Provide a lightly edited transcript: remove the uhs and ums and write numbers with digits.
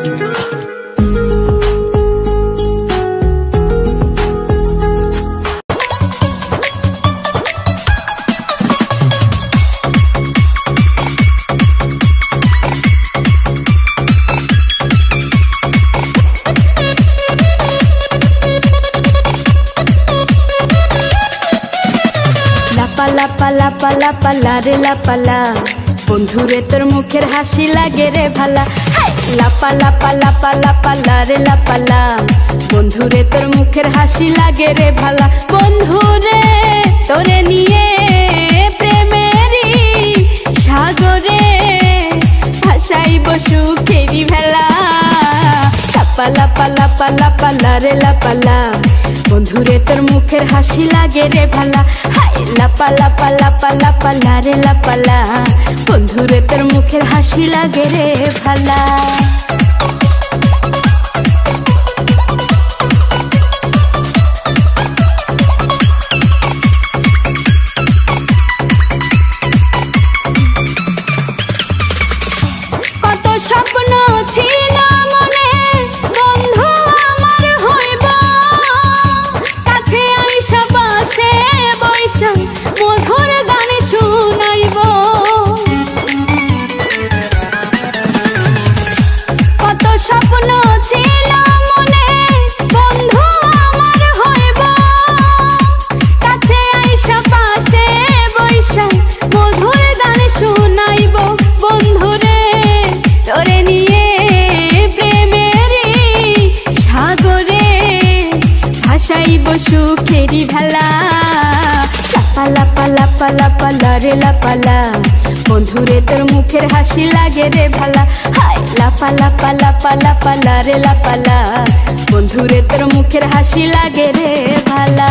লাপালা পালা পালা রে লাপালা, বন্ধুরে তোর মুখের হাসি লাগে রে ভালা। লাপালা পালা পালা পালা রে লাপালা, বন্ধুরে তোর মুখের হাসি লাগে রে ভালা। বন্ধুরে তোরে নিয়ে প্রেমেরই সাগরে ভাসাইব সুখেরি ভেলা। লাপালা পালা পালা পালা রে লাপালা, বন্ধুরে তোর মুখের হাসি লাগে রে ভালা। লাপালা পালা পালা পালা রে লাপালা, বন্ধুরে তোর মুখের হাসি লাগে রে ভালা। কত স্বপ্ন ছিল মনে, বন্ধু আমার হইব, কাছে আইসা পাশে বৈশা মধুর গান শুনাইব। কত স্বপ্ন ছিল মনে, বন্ধু আমার হইব, কাছে আইসা পাশে বৈশা মধুর গান শুনাইব। বন্ধুরে তোরে নিয়ে প্রেমেরই সাগরে ভাসাইব সুখেরি ভেলা। লাপালা পালা পালা পালা রে লাপালা, বন্ধুরে তোর মুখের হাসি লাগে রে ভালা। লাপালা পালা পালা পালা রে লাপালা, বন্ধুরে তোর মুখের হাসি লাগে রে ভালা।